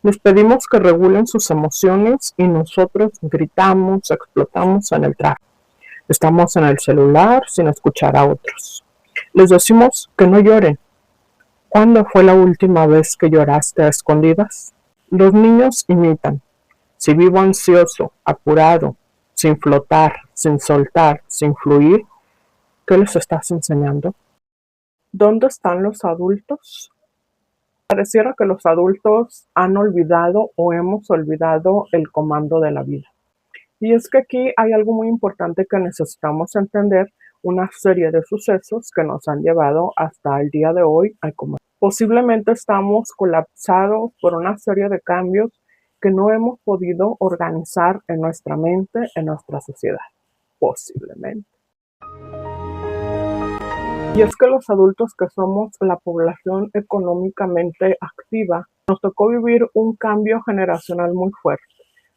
Les pedimos que regulen sus emociones y nosotros gritamos, explotamos en el tráfico. Estamos en el celular sin escuchar a otros. Les decimos que no lloren. ¿Cuándo fue la última vez que lloraste a escondidas? Los niños imitan. Si vivo ansioso, apurado, sin flotar, sin soltar, sin fluir, ¿qué les estás enseñando? ¿Dónde están los adultos? Pareciera que los adultos han olvidado o hemos olvidado el comando de la vida. Y es que aquí hay algo muy importante que necesitamos entender, una serie de sucesos que nos han llevado hasta el día de hoy al comando. Posiblemente estamos colapsados por una serie de cambios que no hemos podido organizar en nuestra mente, en nuestra sociedad. Posiblemente. Y es que los adultos que somos la población económicamente activa, nos tocó vivir un cambio generacional muy fuerte,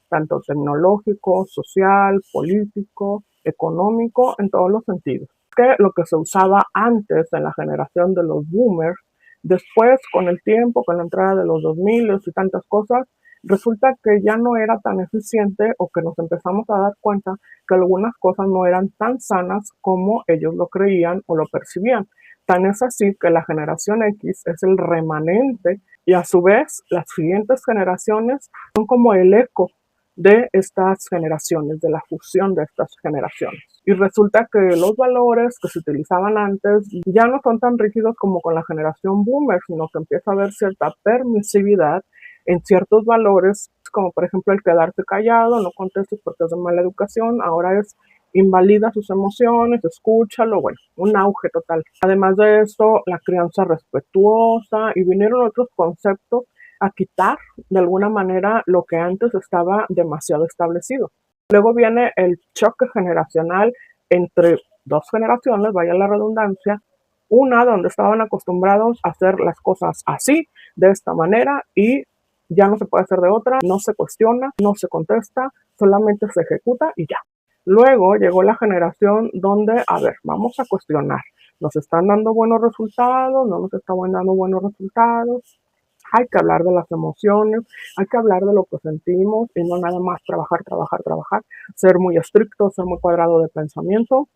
tanto tecnológico, social, político, económico, en todos los sentidos. Que lo que se usaba antes en la generación de los boomers, después con el tiempo, con la entrada de los 2000 y tantas cosas, resulta que ya no era tan eficiente o que nos empezamos a dar cuenta que algunas cosas no eran tan sanas como ellos lo creían o lo percibían. Tan es así que la generación X es el remanente y a su vez las siguientes generaciones son como el eco de estas generaciones, de la fusión de estas generaciones. Y resulta que los valores que se utilizaban antes ya no son tan rígidos como con la generación boomer, sino que empieza a haber cierta permisividad en ciertos valores, como por ejemplo el quedarse callado, no contestes porque es de mala educación, ahora es invalida sus emociones, escúchalo, bueno, un auge total. Además de esto, la crianza respetuosa y vinieron otros conceptos a quitar de alguna manera lo que antes estaba demasiado establecido. Luego viene el choque generacional entre dos generaciones, vaya la redundancia, una donde estaban acostumbrados a hacer las cosas así, de esta manera, y ya no se puede hacer de otra, no se cuestiona, no se contesta, solamente se ejecuta y ya. Luego llegó la generación donde, a ver, vamos a cuestionar, ¿nos están dando buenos resultados? ¿No nos están dando buenos resultados? Hay que hablar de las emociones, hay que hablar de lo que sentimos y no nada más trabajar, trabajar, trabajar, ser muy estricto, ser muy cuadrado de pensamiento,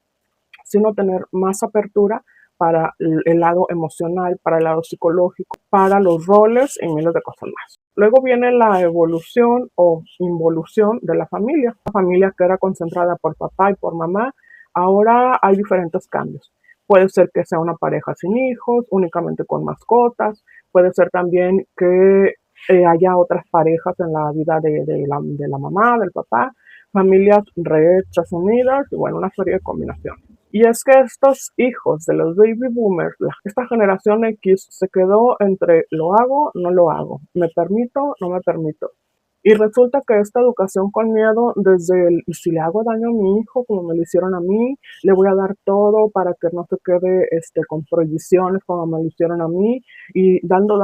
sino tener más apertura para el lado emocional, para el lado psicológico, para los roles y miles de cosas más. Luego viene la evolución o involución de la familia que era concentrada por papá y por mamá, ahora hay diferentes cambios. Puede ser que sea una pareja sin hijos, únicamente con mascotas, puede ser también que haya otras parejas en la vida de la mamá, del papá, familias rehechas, unidas y bueno, una serie de combinaciones. Y es que estos hijos de los baby boomers, esta generación X se quedó entre lo hago, no lo hago, me permito, no me permito. Y resulta que esta educación con miedo, desde el, y si le hago daño a mi hijo, como me lo hicieron a mí, le voy a dar todo para que no se quede con prohibiciones como me lo hicieron a mí, y dando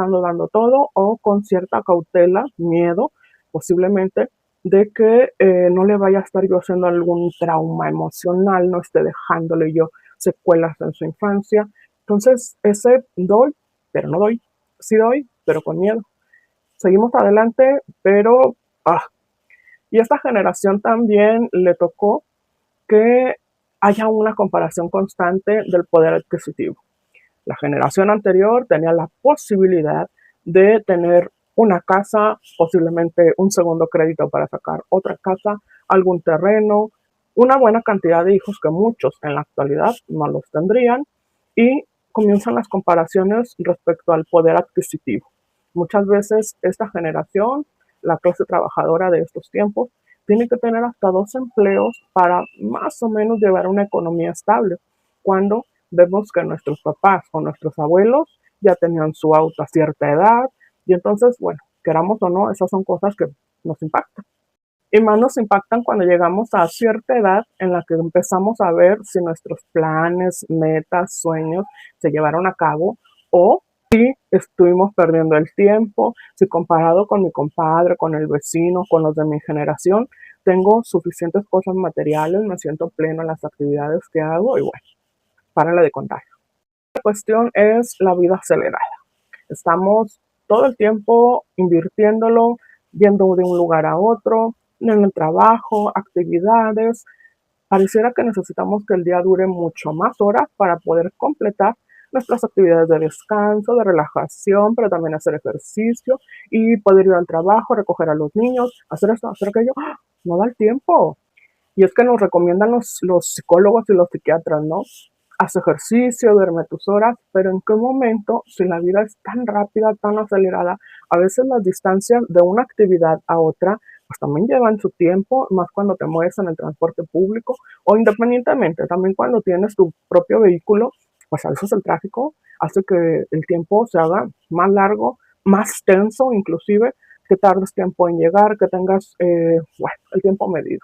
todo, o con cierta cautela, miedo, posiblemente, de que no le vaya a estar yo haciendo algún trauma emocional, no esté dejándole yo secuelas en su infancia. Entonces, ese doy, pero no doy, sí doy, pero con miedo. Seguimos adelante, pero y a esta generación también le tocó que haya una comparación constante del poder adquisitivo. La generación anterior tenía la posibilidad de tener una casa, posiblemente un segundo crédito para sacar otra casa, algún terreno, una buena cantidad de hijos que muchos en la actualidad no los tendrían, y comienzan las comparaciones respecto al poder adquisitivo. Muchas veces esta generación, la clase trabajadora de estos tiempos, tiene que tener hasta 2 empleos para más o menos llevar una economía estable, cuando vemos que nuestros papás o nuestros abuelos ya tenían su auto a cierta edad, y entonces, bueno, queramos o no, esas son cosas que nos impactan. Y más nos impactan cuando llegamos a cierta edad en la que empezamos a ver si nuestros planes, metas, sueños se llevaron a cabo o si estuvimos perdiendo el tiempo, si comparado con mi compadre, con el vecino, con los de mi generación, tengo suficientes cosas materiales, me siento pleno en las actividades que hago y bueno, párale de contar. La cuestión es la vida acelerada. Estamos todo el tiempo invirtiéndolo, yendo de un lugar a otro, en el trabajo, actividades. Pareciera que necesitamos que el día dure mucho más horas para poder completar nuestras actividades de descanso, de relajación, pero también hacer ejercicio y poder ir al trabajo, recoger a los niños, hacer esto, hacer aquello. ¡Ah! No da el tiempo. Y es que nos recomiendan los psicólogos y los psiquiatras, ¿no? Haz ejercicio, duerme tus horas, pero ¿en qué momento, si la vida es tan rápida, tan acelerada, a veces las distancias de una actividad a otra, pues también llevan su tiempo, más cuando te mueves en el transporte público o independientemente, también cuando tienes tu propio vehículo, pues a veces el tráfico hace que el tiempo se haga más largo, más tenso inclusive, que tardes tiempo en llegar, que tengas bueno, el tiempo medido.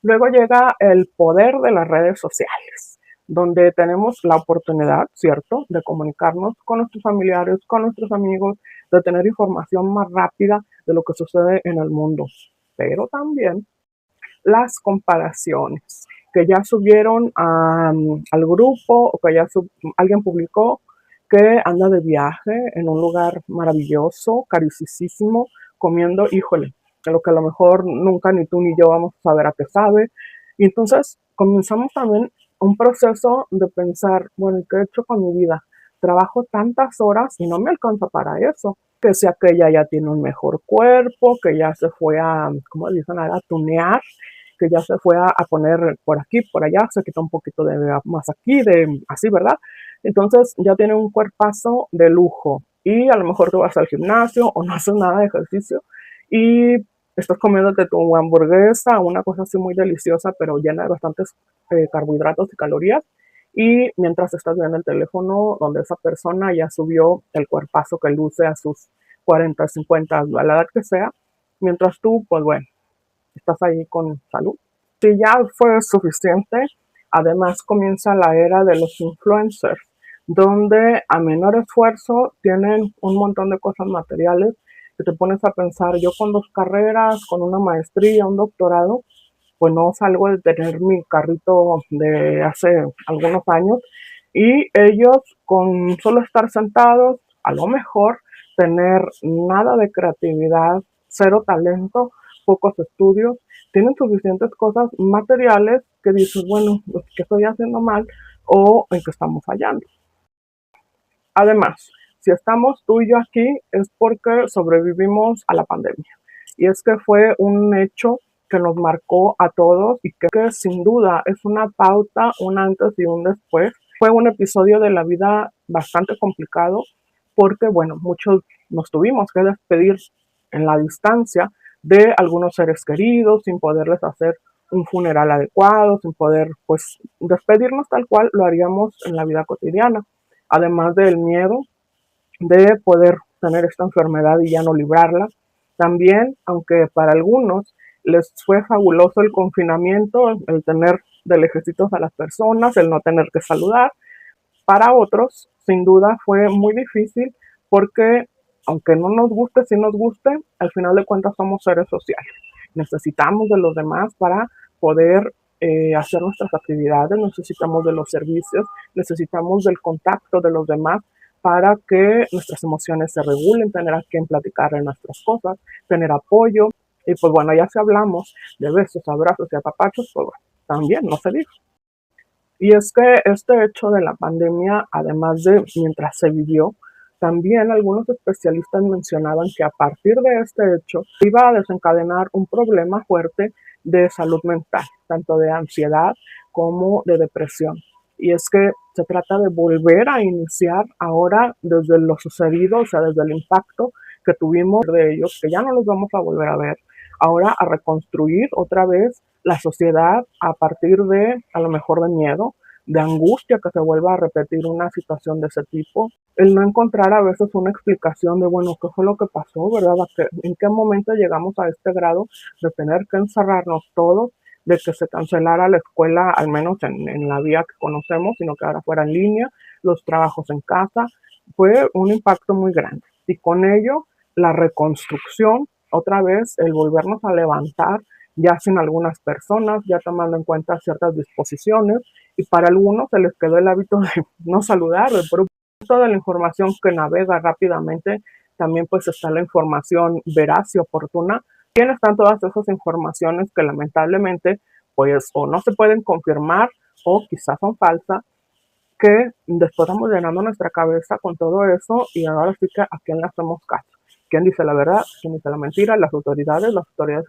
Luego llega el poder de las redes sociales, donde tenemos la oportunidad, ¿cierto?, de comunicarnos con nuestros familiares, con nuestros amigos, de tener información más rápida de lo que sucede en el mundo. Pero también las comparaciones que ya subieron al grupo o que ya alguien publicó que anda de viaje en un lugar maravilloso, carísimo, comiendo, híjole, de lo que a lo mejor nunca ni tú ni yo vamos a saber a qué sabe. Y entonces comenzamos también un proceso de pensar, bueno, ¿qué he hecho con mi vida? Trabajo tantas horas y no me alcanza para eso. Que sea que ella ya tiene un mejor cuerpo, que ya se fue a, ¿cómo dicen? A tunear, que ya se fue a poner por aquí, por allá, se quitó un poquito de más aquí, de así, ¿verdad? Entonces ya tiene un cuerpazo de lujo y a lo mejor tú vas al gimnasio o no haces nada de ejercicio y estás comiéndote tu hamburguesa, una cosa así muy deliciosa, pero llena de bastantes carbohidratos y calorías. Y mientras estás viendo el teléfono donde esa persona ya subió el cuerpazo que luce a sus 40, 50, a la edad que sea, mientras tú, pues bueno, estás ahí con salud. Si ya fue suficiente, además comienza la era de los influencers, donde a menor esfuerzo tienen un montón de cosas materiales que te pones a pensar, yo con 2 carreras, con una maestría, un doctorado, pues no salgo de tener mi carrito de hace algunos años y ellos con solo estar sentados, a lo mejor tener nada de creatividad, cero talento, pocos estudios, tienen suficientes cosas materiales que dices, bueno, pues, ¿qué estoy haciendo mal o en qué estamos fallando? Además, si estamos tú y yo aquí es porque sobrevivimos a la pandemia. Y es que fue un hecho que nos marcó a todos y que sin duda es una pauta, un antes y un después. Fue un episodio de la vida bastante complicado porque, bueno, muchos nos tuvimos que despedir en la distancia de algunos seres queridos sin poderles hacer un funeral adecuado, sin poder, pues, despedirnos tal cual lo haríamos en la vida cotidiana. Además del miedo de poder tener esta enfermedad y ya no librarla. También, aunque para algunos les fue fabuloso el confinamiento, el tener de lejecitos a las personas, el no tener que saludar, para otros, sin duda, fue muy difícil porque, aunque no nos guste, si nos guste, al final de cuentas somos seres sociales. Necesitamos de los demás para poder hacer nuestras actividades, necesitamos de los servicios, necesitamos del contacto de los demás para que nuestras emociones se regulen, tener a quien platicar en nuestras cosas, tener apoyo. Y pues bueno, ya si hablamos de besos, abrazos y apapachos, pues bueno, también no se dice. Y es que este hecho de la pandemia, además de mientras se vivió, también algunos especialistas mencionaban que a partir de este hecho iba a desencadenar un problema fuerte de salud mental, tanto de ansiedad como de depresión. Y es que se trata de volver a iniciar ahora desde lo sucedido, o sea, desde el impacto que tuvimos de ellos, que ya no los vamos a volver a ver, ahora a reconstruir otra vez la sociedad a partir de, a lo mejor, de miedo, de angustia que se vuelva a repetir una situación de ese tipo, el no encontrar a veces una explicación de, bueno, ¿qué fue lo que pasó, verdad? ¿En qué momento llegamos a este grado de tener que encerrarnos todos, de que se cancelara la escuela, al menos en la vía que conocemos, sino que ahora fuera en línea, los trabajos en casa? Fue un impacto muy grande. Y con ello, la reconstrucción, otra vez, el volvernos a levantar, ya sin algunas personas, ya tomando en cuenta ciertas disposiciones, y para algunos se les quedó el hábito de no saludar, de toda la información que navega rápidamente también pues está la información veraz y oportuna. Tienes están todas esas informaciones que lamentablemente pues o no se pueden confirmar o quizás son falsas, que después vamos llenando nuestra cabeza con todo eso y ahora sí que a quién le hacemos caso. ¿Quién dice la verdad? ¿Quién dice la mentira? Las autoridades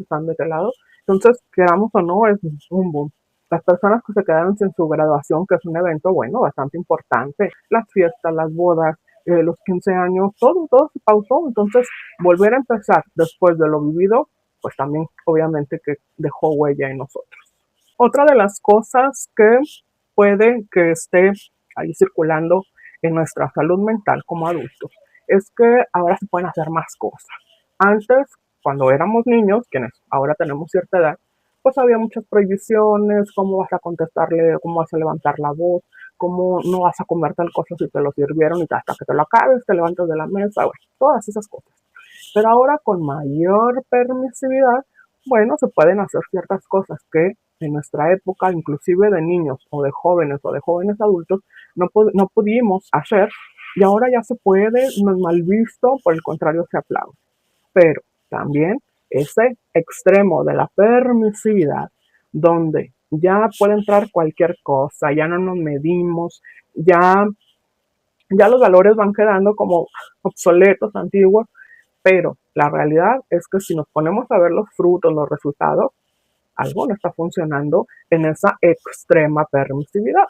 están de qué lado. Entonces, queramos o no, es un boom. Las personas que se quedaron sin su graduación, que es un evento, bueno, bastante importante, las fiestas, las bodas, los 15 años, todo se pausó. Entonces, volver a empezar después de lo vivido, pues también obviamente que dejó huella en nosotros. Otra de las cosas que puede que esté ahí circulando en nuestra salud mental como adultos es que ahora se pueden hacer más cosas. Antes, cuando éramos niños, quienes ahora tenemos cierta edad, pues había muchas prohibiciones, cómo vas a contestarle, cómo vas a levantar la voz, cómo no vas a comer tal cosa si te lo sirvieron y hasta que te lo acabes, te levantas de la mesa, bueno, todas esas cosas. Pero ahora con mayor permisividad, bueno, se pueden hacer ciertas cosas que en nuestra época, inclusive de niños o de jóvenes adultos, no pudimos hacer y ahora ya se puede, no es mal visto, por el contrario se aplaude. Pero también ese extremo de la permisividad, donde ya puede entrar cualquier cosa, ya no nos medimos, ya los valores van quedando como obsoletos, antiguos, pero la realidad es que si nos ponemos a ver los frutos, los resultados, algo no está funcionando en esa extrema permisividad.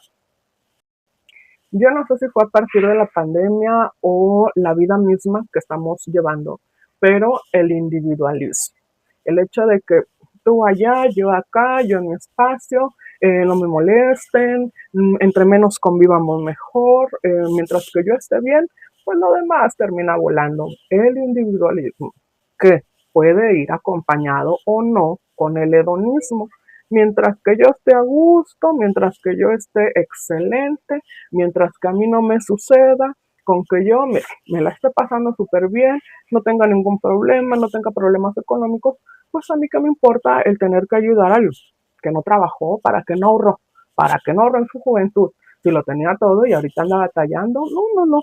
Yo no sé si fue a partir de la pandemia o la vida misma que estamos llevando, pero el individualismo, el hecho de que tú allá, yo acá, yo en mi espacio, no me molesten, entre menos convivamos mejor, mientras que yo esté bien, pues lo demás termina volando. El individualismo, que puede ir acompañado o no con el hedonismo. Mientras que yo esté a gusto, mientras que yo esté excelente, mientras que a mí no me suceda, con que yo me la esté pasando súper bien, no tenga ningún problema, no tenga problemas económicos, pues a mí que me importa el tener que ayudar a alguien que no trabajó, para que no ahorró en su juventud, si lo tenía todo y ahorita anda batallando. No.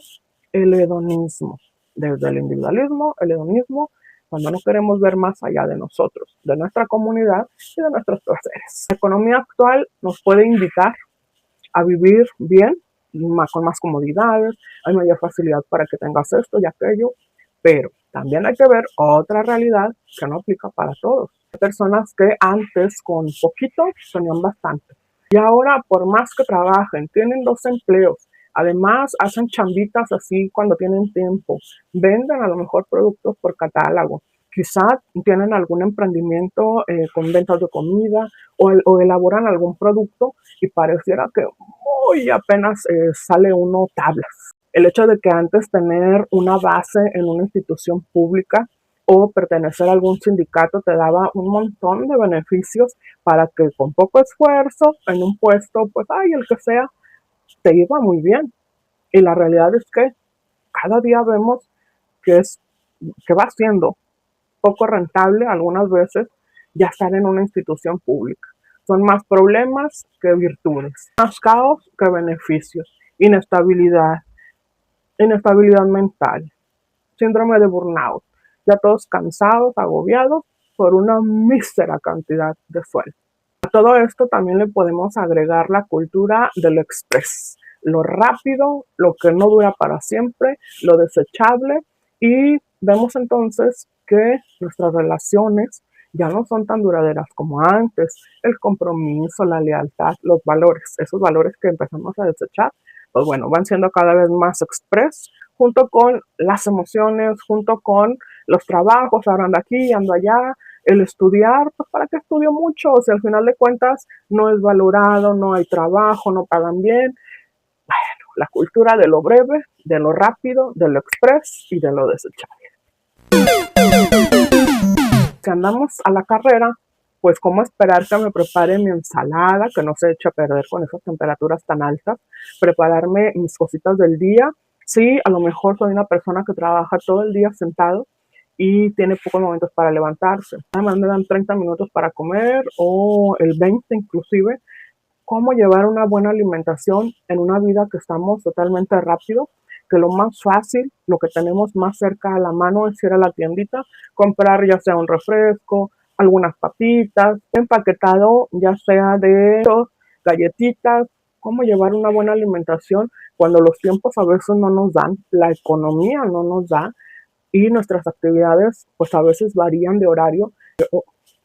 El hedonismo, desde el individualismo, el hedonismo, cuando no queremos ver más allá de nosotros, de nuestra comunidad y de nuestros placeres. La economía actual nos puede invitar a vivir bien, con más comodidades, hay mayor facilidad para que tengas esto y aquello, pero también hay que ver otra realidad que no aplica para todos. Hay personas que antes con poquito tenían bastante y ahora por más que trabajen, tienen 2 empleos, además hacen chambitas así cuando tienen tiempo, venden a lo mejor productos por catálogo, quizás tienen algún emprendimiento con ventas de comida o elaboran algún producto y pareciera que muy apenas sale uno tablas. El hecho de que antes tener una base en una institución pública o pertenecer a algún sindicato te daba un montón de beneficios para que con poco esfuerzo en un puesto, pues ay, el que sea, te iba muy bien. Y la realidad es que cada día vemos que es que va siendo poco rentable algunas veces ya estar en una institución pública. Son más problemas que virtudes, más caos que beneficios, inestabilidad mental, síndrome de burnout, ya todos cansados, agobiados por una mísera cantidad de sueldo. A todo esto también le podemos agregar la cultura del express, lo rápido, lo que no dura para siempre, lo desechable, y vemos entonces que nuestras relaciones ya no son tan duraderas como antes. El compromiso, la lealtad, los valores, esos valores que empezamos a desechar, pues bueno, van siendo cada vez más express, junto con las emociones, junto con los trabajos, ahora ando aquí, ando allá, el estudiar, pues para qué estudio mucho, o sea, al final de cuentas no es valorado, no hay trabajo, no pagan bien. Bueno, la cultura de lo breve, de lo rápido, de lo express y de lo desechable. Si andamos a la carrera, pues cómo esperar que me prepare mi ensalada, que no se eche a perder con esas temperaturas tan altas, prepararme mis cositas del día. Sí, a lo mejor soy una persona que trabaja todo el día sentado y tiene pocos momentos para levantarse. Además me dan 30 minutos para comer o el 20 inclusive. ¿Cómo llevar una buena alimentación en una vida que estamos totalmente rápido? que lo más fácil, lo que tenemos más cerca a la mano es ir a la tiendita, comprar ya sea un refresco, algunas papitas, empaquetado ya sea de galletitas, cómo llevar una buena alimentación cuando los tiempos a veces no nos dan, la economía no nos da y nuestras actividades pues a veces varían de horario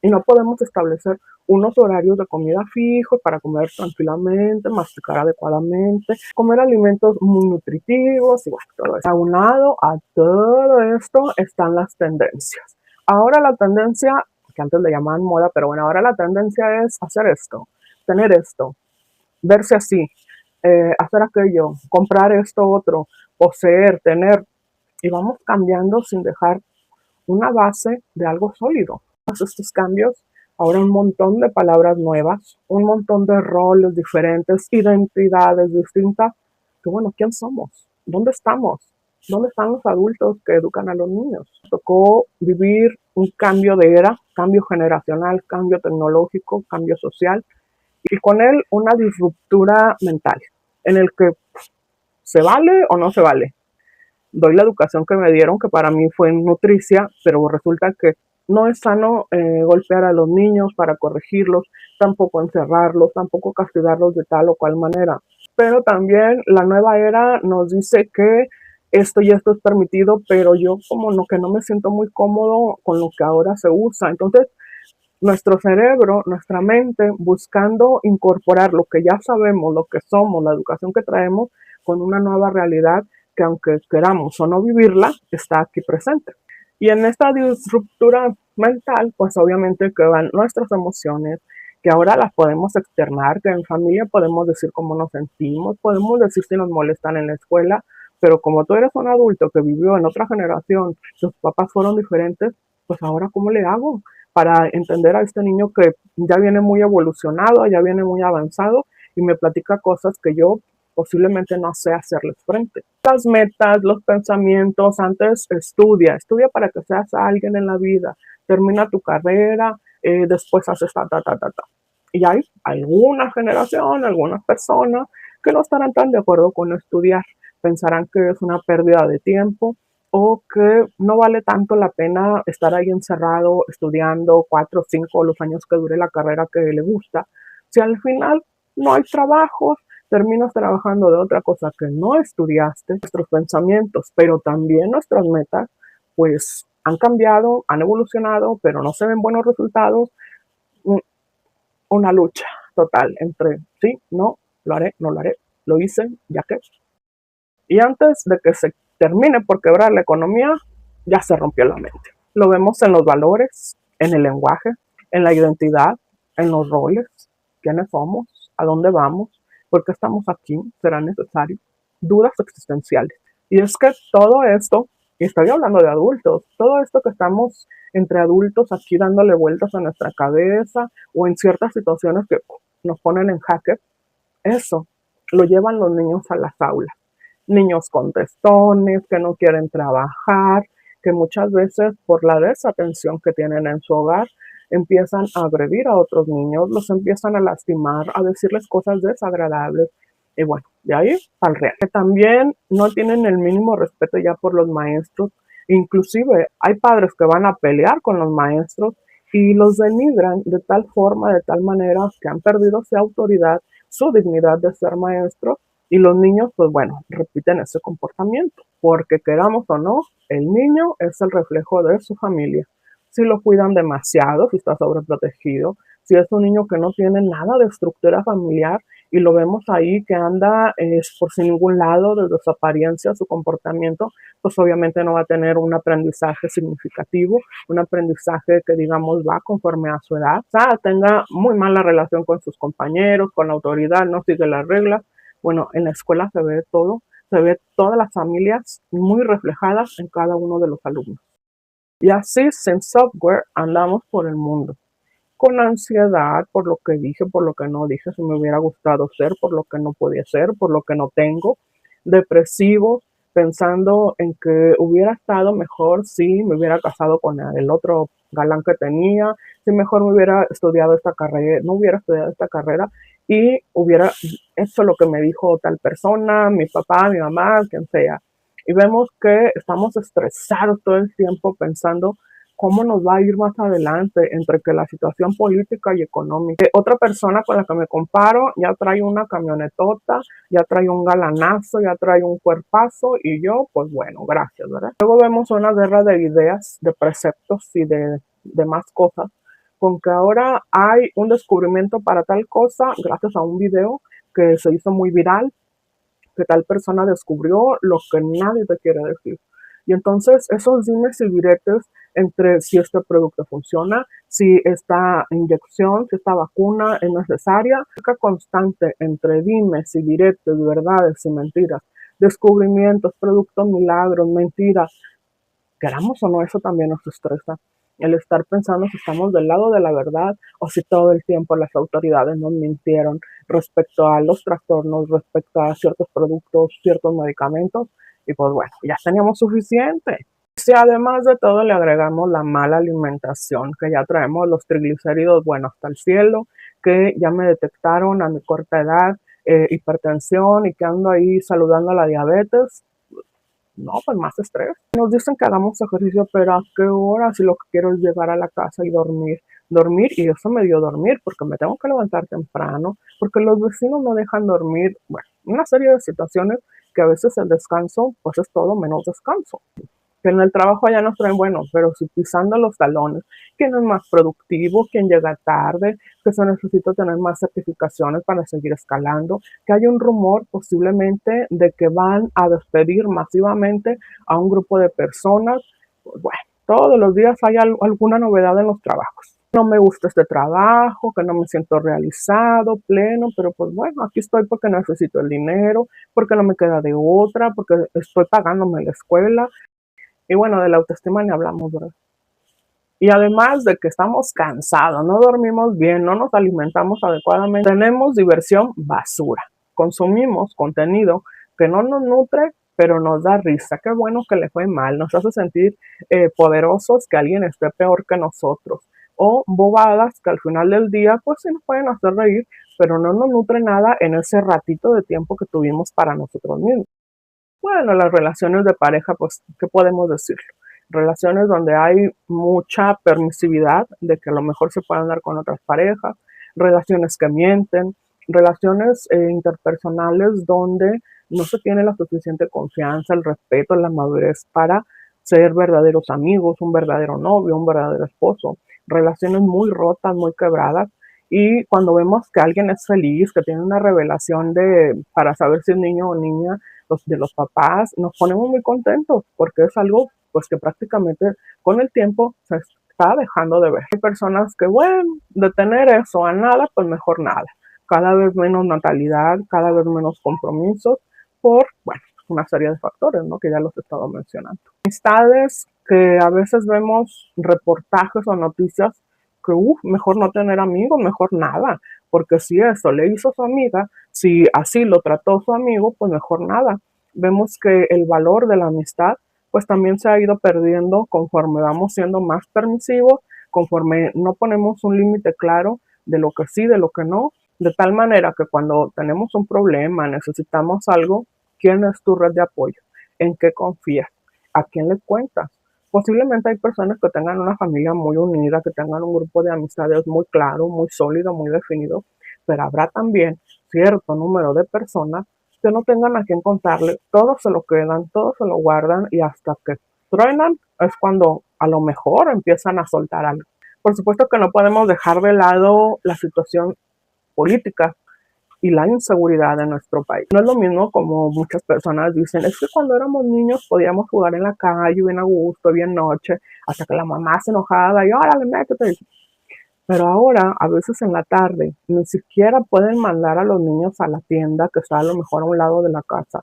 y no podemos establecer unos horarios de comida fijos para comer tranquilamente, masticar adecuadamente, comer alimentos muy nutritivos y bueno, todo eso. Aunado a todo esto están las tendencias. Ahora la tendencia, que antes le llamaban moda, pero bueno, ahora la tendencia es hacer esto, tener esto, verse así, hacer aquello, comprar esto otro, poseer, tener, y vamos cambiando sin dejar una base de algo sólido. Estos cambios, ahora un montón de palabras nuevas, un montón de roles diferentes, identidades distintas, que bueno, ¿quién somos? ¿Dónde estamos? ¿Dónde están los adultos que educan a los niños? Tocó vivir un cambio de era, cambio generacional, cambio tecnológico, cambio social, y con él una disruptura mental, en el que se vale o no se vale. Doy la educación que me dieron, que para mí fue nutricia, pero resulta que no es sano golpear a los niños para corregirlos, tampoco encerrarlos, tampoco castigarlos de tal o cual manera. Pero también la nueva era nos dice que esto y esto es permitido, pero yo como no, que no me siento muy cómodo con lo que ahora se usa. Entonces, nuestro cerebro, nuestra mente, buscando incorporar lo que ya sabemos, lo que somos, la educación que traemos, con una nueva realidad que aunque queramos o no vivirla, está aquí presente. Y en esta disruptura mental, pues obviamente que van nuestras emociones, que ahora las podemos externar, que en familia podemos decir cómo nos sentimos, podemos decir si nos molestan en la escuela, pero como tú eres un adulto que vivió en otra generación, sus papás fueron diferentes, pues ahora ¿cómo le hago para entender a este niño que ya viene muy evolucionado, ya viene muy avanzado y me platica cosas que yo posiblemente no sé hacerles frente? Las metas, los pensamientos, antes estudia para que seas alguien en la vida, termina tu carrera, después haces ta. Y hay alguna generación, algunas personas que no estarán tan de acuerdo con estudiar, pensarán que es una pérdida de tiempo o que no vale tanto la pena estar ahí encerrado estudiando 4 o 5 los años que dure la carrera que le gusta. Si al final no hay trabajos, terminas trabajando de otra cosa que no estudiaste, nuestros pensamientos, pero también nuestras metas, pues han cambiado, han evolucionado, pero no se ven buenos resultados. Una lucha total entre sí, no, lo haré, no lo haré, lo hice, ya que. Y antes de que se termine por quebrar la economía, ya se rompió la mente. Lo vemos en los valores, en el lenguaje, en la identidad, en los roles, quiénes somos, a dónde vamos, por qué estamos aquí, será necesario, dudas existenciales. Y es que todo esto, y estoy hablando de adultos, todo esto que estamos entre adultos aquí dándole vueltas a nuestra cabeza o en ciertas situaciones que nos ponen en jaque, eso lo llevan los niños a las aulas. Niños contestones, que no quieren trabajar, que muchas veces por la desatención que tienen en su hogar empiezan a agredir a otros niños, los empiezan a lastimar, a decirles cosas desagradables. Y bueno, de ahí al real. Que también no tienen el mínimo respeto ya por los maestros. Inclusive hay padres que van a pelear con los maestros y los denigran de tal forma, de tal manera que han perdido su autoridad, su dignidad de ser maestros y los niños, pues bueno, repiten ese comportamiento, porque queramos o no, el niño es el reflejo de su familia. Si lo cuidan demasiado, si está sobreprotegido, si es un niño que no tiene nada de estructura familiar y lo vemos ahí que anda por sin ningún lado desde su apariencia, su comportamiento, pues obviamente no va a tener un aprendizaje significativo, un aprendizaje que digamos va conforme a su edad, o sea, tenga muy mala relación con sus compañeros, con la autoridad, no sigue las reglas. Bueno, en la escuela se ve todo, se ve todas las familias muy reflejadas en cada uno de los alumnos. Y así, sin software, andamos por el mundo, con ansiedad por lo que dije, por lo que no dije, si me hubiera gustado ser, por lo que no podía ser, por lo que no tengo, depresivos, pensando en que hubiera estado mejor si me hubiera casado con el otro galán que tenía, si mejor me hubiera estudiado esta carrera, no hubiera estudiado esta carrera y hubiera hecho lo que me dijo tal persona, mi papá, mi mamá, quien sea. y vemos que estamos estresados todo el tiempo pensando cómo nos va a ir más adelante entre que la situación política y económica. Otra persona con la que me comparo ya trae una camionetota, ya trae un galanazo, ya trae un cuerpazo y yo, pues bueno, gracias, ¿verdad? Luego vemos una guerra de ideas, de preceptos y de más cosas, con que ahora hay un descubrimiento para tal cosa gracias a un video que se hizo muy viral, que tal persona descubrió lo que nadie te quiere decir. Y entonces esos dimes y diretes entre si este producto funciona, si esta inyección, si esta vacuna es necesaria, la constante entre dimes y diretes, verdades y mentiras, descubrimientos, productos milagros, mentiras, queramos o no, eso también nos estresa. El estar pensando si estamos del lado de la verdad o si todo el tiempo las autoridades nos mintieron respecto a los trastornos, respecto a ciertos productos, ciertos medicamentos. Y pues bueno, ya teníamos suficiente. Si además de todo le agregamos la mala alimentación, que ya traemos los triglicéridos, bueno, hasta el cielo, que ya me detectaron a mi corta edad hipertensión y que ando ahí saludando a la diabetes, no, pues más estrés. Nos dicen que hagamos ejercicio, pero ¿a qué hora? Si lo que quiero es llegar a la casa y dormir. Dormir, y eso me dio dormir, porque me tengo que levantar temprano, porque los vecinos no dejan dormir. Bueno, una serie de situaciones que a veces el descanso, pues es todo menos descanso. Que en el trabajo ya nos traen, bueno, pero si pisando los talones, quién es más productivo, quién llega tarde, que se necesita tener más certificaciones para seguir escalando, que hay un rumor posiblemente de que van a despedir masivamente a un grupo de personas. Pues bueno, todos los días hay alguna novedad en los trabajos. No me gusta este trabajo, que no me siento realizado, pleno, pero pues bueno, aquí estoy porque necesito el dinero, porque no me queda de otra, porque estoy pagándome la escuela. Y bueno, de la autoestima ni hablamos, ¿verdad? Y además de que estamos cansados, no dormimos bien, no nos alimentamos adecuadamente, tenemos diversión basura. Consumimos contenido que no nos nutre, pero nos da risa. Qué bueno que le fue mal, nos hace sentir poderosos, que alguien esté peor que nosotros. O bobadas que al final del día, pues sí nos pueden hacer reír, pero no nos nutre nada en ese ratito de tiempo que tuvimos para nosotros mismos. Bueno, las relaciones de pareja, pues, ¿qué podemos decir? Relaciones donde hay mucha permisividad de que a lo mejor se puedan dar con otras parejas, relaciones que mienten, relaciones interpersonales donde no se tiene la suficiente confianza, el respeto, la madurez para ser verdaderos amigos, un verdadero novio, un verdadero esposo, relaciones muy rotas, muy quebradas. Y cuando vemos que alguien es feliz, que tiene una revelación para saber si es niño o niña, de los papás, nos ponemos muy contentos porque es algo pues que prácticamente con el tiempo se está dejando de ver. Hay personas que, bueno, de tener eso a nada, pues mejor nada. Cada vez menos natalidad, cada vez menos compromisos por, bueno, una serie de factores, ¿no? Que ya los he estado mencionando. Amistades que a veces vemos reportajes o noticias que, mejor no tener amigos, mejor nada, porque si eso le hizo su amiga, si así lo trató su amigo, pues mejor nada. Vemos que el valor de la amistad pues también se ha ido perdiendo conforme vamos siendo más permisivos, conforme no ponemos un límite claro de lo que sí, de lo que no, de tal manera que cuando tenemos un problema, necesitamos algo, ¿quién es tu red de apoyo? ¿En qué confías? ¿A quién le cuentas? Posiblemente hay personas que tengan una familia muy unida, que tengan un grupo de amistades muy claro, muy sólido, muy definido, pero habrá también cierto número de personas que no tengan a quien contarle, todos se lo quedan, todos se lo guardan y hasta que truenan es cuando a lo mejor empiezan a soltar algo. Por supuesto que no podemos dejar de lado la situación política y la inseguridad de nuestro país. No es lo mismo como muchas personas dicen, es que cuando éramos niños podíamos jugar en la calle bien a gusto, bien noche, hasta que la mamá se enojaba y órale, métete. Pero ahora, a veces en la tarde, ni siquiera pueden mandar a los niños a la tienda que está a lo mejor a un lado de la casa.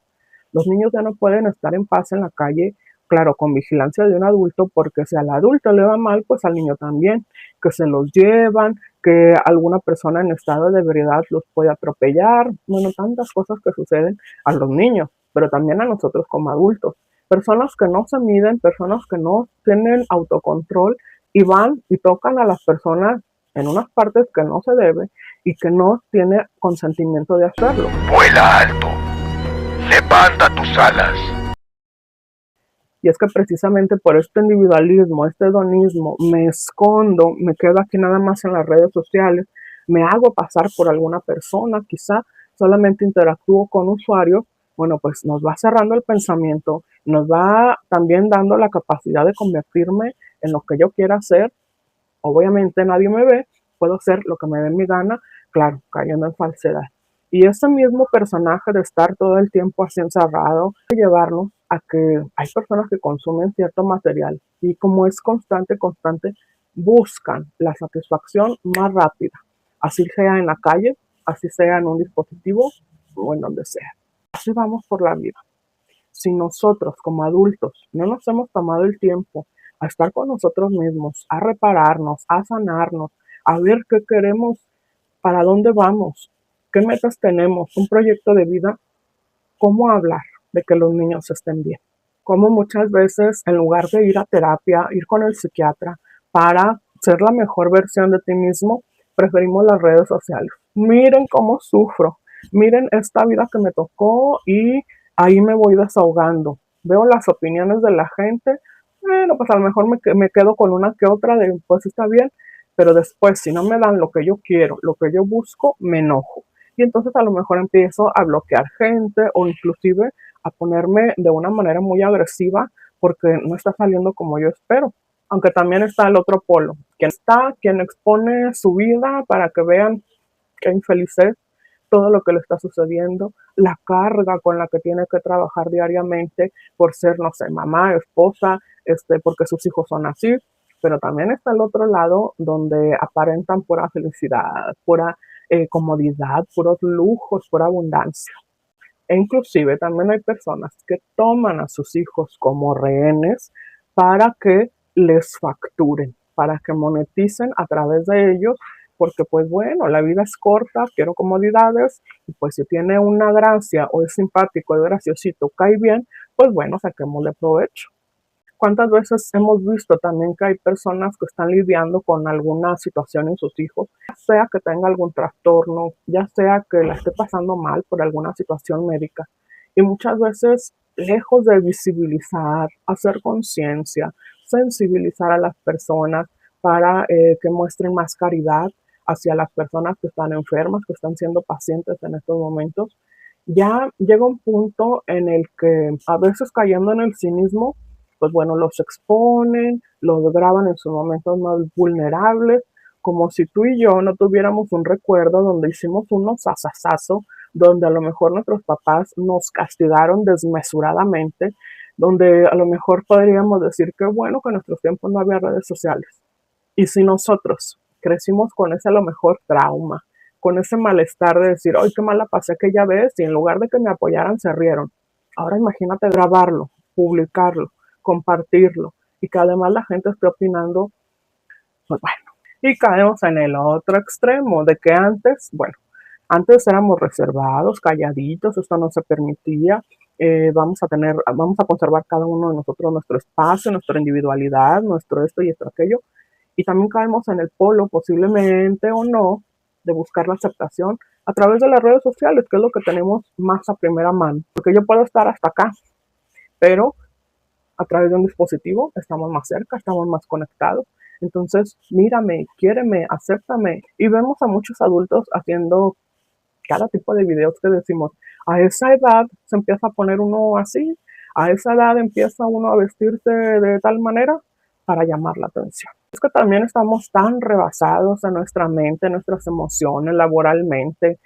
Los niños ya no pueden estar en paz en la calle, claro, con vigilancia de un adulto, porque si al adulto le va mal, pues al niño también, que se los llevan, que alguna persona en estado de ebriedad los puede atropellar, bueno, tantas cosas que suceden a los niños, pero también a nosotros como adultos. Personas que no se miden, personas que no tienen autocontrol y van y tocan a las personas en unas partes que no se debe y que no tiene consentimiento de hacerlo. Vuela alto, levanta tus alas. Y es que precisamente por este individualismo, este hedonismo, me escondo, me quedo aquí nada más en las redes sociales, me hago pasar por alguna persona, quizá solamente interactúo con usuarios, bueno, pues nos va cerrando el pensamiento, nos va también dando la capacidad de convertirme en lo que yo quiera hacer. Obviamente nadie me ve, puedo hacer lo que me dé mi gana, claro, cayendo en falsedad. Y ese mismo personaje de estar todo el tiempo así encerrado, llevarnos a que hay personas que consumen cierto material y como es constante, buscan la satisfacción más rápida, así sea en la calle, así sea en un dispositivo o en donde sea. Así vamos por la vida. Si nosotros como adultos no nos hemos tomado el tiempo a estar con nosotros mismos, a repararnos, a sanarnos, a ver qué queremos, para dónde vamos, qué metas tenemos, un proyecto de vida, cómo hablar de que los niños estén bien. Como muchas veces, en lugar de ir a terapia, ir con el psiquiatra para ser la mejor versión de ti mismo, preferimos las redes sociales. Miren cómo sufro, miren esta vida que me tocó y ahí me voy desahogando. Veo las opiniones de la gente, bueno, pues a lo mejor me quedo con una que otra de, pues está bien, pero después si no me dan lo que yo quiero, lo que yo busco, me enojo. Y entonces a lo mejor empiezo a bloquear gente o inclusive a ponerme de una manera muy agresiva porque no está saliendo como yo espero. Aunque también está el otro polo, quien expone su vida para que vean qué infeliz es, todo lo que le está sucediendo, la carga con la que tiene que trabajar diariamente por ser, no sé, mamá, esposa, porque sus hijos son así, pero también está el otro lado donde aparentan pura felicidad, pura comodidad, puros lujos, pura abundancia. E inclusive también hay personas que toman a sus hijos como rehenes para que les facturen, para que moneticen a través de ellos, porque pues bueno, la vida es corta, quiero comodidades, y pues si tiene una gracia o es simpático, es graciosito, cae bien, pues bueno, saquémosle provecho. ¿Cuántas veces hemos visto también que hay personas que están lidiando con alguna situación en sus hijos, ya sea que tenga algún trastorno, ya sea que la esté pasando mal por alguna situación médica? Y muchas veces, lejos de visibilizar, hacer conciencia, sensibilizar a las personas para que muestren más caridad hacia las personas que están enfermas, que están siendo pacientes en estos momentos, ya llega un punto en el que a veces cayendo en el cinismo, pues bueno, los exponen, los graban en sus momentos más vulnerables, como si tú y yo no tuviéramos un recuerdo donde hicimos unos asazazos, donde a lo mejor nuestros papás nos castigaron desmesuradamente, donde a lo mejor podríamos decir que bueno que en nuestros tiempos no había redes sociales. Y si nosotros crecimos con ese a lo mejor trauma, con ese malestar de decir, ay, qué mala pasé aquella vez, y en lugar de que me apoyaran, se rieron. Ahora imagínate grabarlo, publicarlo, compartirlo, y que además la gente esté opinando, pues bueno. Y caemos en el otro extremo, de que antes, bueno, antes éramos reservados, calladitos, esto no se permitía, vamos a conservar cada uno de nosotros nuestro espacio, nuestra individualidad, nuestro esto y esto aquello, y también caemos en el polo, posiblemente o no, de buscar la aceptación a través de las redes sociales, que es lo que tenemos más a primera mano. Porque yo puedo estar hasta acá, pero a través de un dispositivo estamos más cerca, estamos más conectados. Entonces, mírame, quiéreme, acéptame. Y vemos a muchos adultos haciendo cada tipo de videos que decimos, a esa edad se empieza a poner uno así, a esa edad empieza uno a vestirse de tal manera para llamar la atención. Es que también estamos tan rebasados en nuestra mente, en nuestras emociones, laboralmente,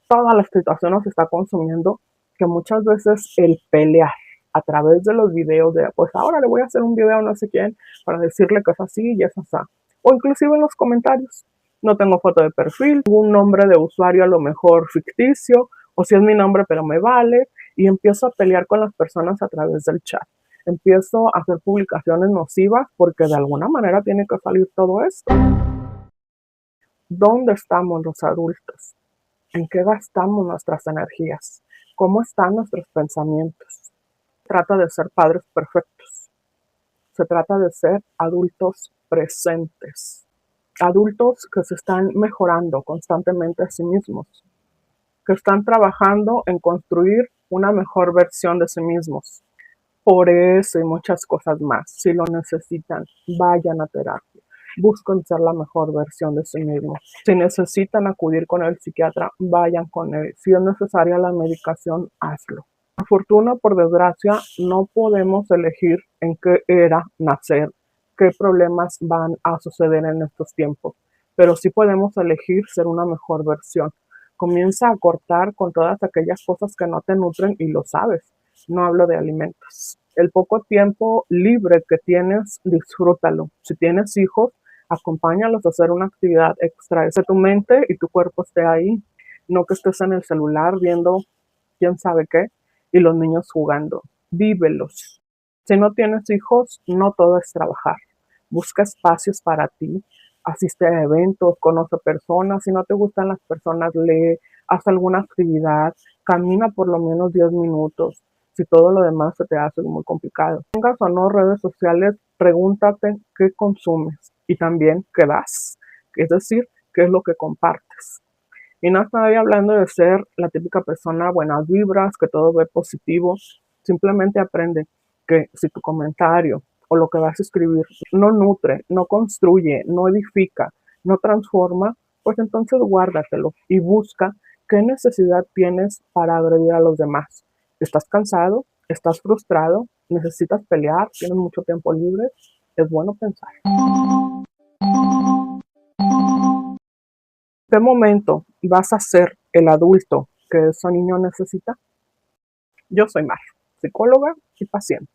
toda la situación nos está consumiendo, que muchas veces el pelear a través de los videos de, pues ahora le voy a hacer un video a no sé quién para decirle que es así y es así, o inclusive en los comentarios, no tengo foto de perfil, tengo un nombre de usuario a lo mejor ficticio, o si es mi nombre pero me vale, y empiezo a pelear con las personas a través del chat. Empiezo a hacer publicaciones nocivas porque de alguna manera tiene que salir todo esto. ¿Dónde estamos los adultos? ¿En qué gastamos nuestras energías? ¿Cómo están nuestros pensamientos? Se trata de ser padres perfectos. Se trata de ser adultos presentes. Adultos que se están mejorando constantemente a sí mismos, que están trabajando en construir una mejor versión de sí mismos. Por eso y muchas cosas más. Si lo necesitan, vayan a terapia. Busquen ser la mejor versión de sí mismos. Si necesitan acudir con el psiquiatra, vayan con él. Si es necesaria la medicación, hazlo. Por fortuna, por desgracia, no podemos elegir en qué era nacer, qué problemas van a suceder en estos tiempos, pero sí podemos elegir ser una mejor versión. Comienza a cortar con todas aquellas cosas que no te nutren y lo sabes. No hablo de alimentos. El poco tiempo libre que tienes, disfrútalo. Si tienes hijos, acompáñalos a hacer una actividad extra. Que tu mente y tu cuerpo esté ahí, no que estés en el celular viendo quién sabe qué y los niños jugando. Vívelos. Si no tienes hijos, no todo es trabajar. Busca espacios para ti. Asiste a eventos, conoce personas. Si no te gustan las personas, lee, haz alguna actividad, camina por lo menos 10 minutos. Si todo lo demás se te hace muy complicado. Tengas o no redes sociales, pregúntate qué consumes y también qué das. Es decir, qué es lo que compartes. Y no estoy hablando de ser la típica persona buenas vibras, que todo ve positivo. Simplemente aprende que si tu comentario o lo que vas a escribir no nutre, no construye, no edifica, no transforma, pues entonces guárdatelo y busca qué necesidad tienes para agredir a los demás. ¿Estás cansado? ¿Estás frustrado? ¿Necesitas pelear? ¿Tienes mucho tiempo libre? Es bueno pensar. ¿Qué momento vas a ser el adulto que ese niño necesita? Yo soy Mar, psicóloga y paciente.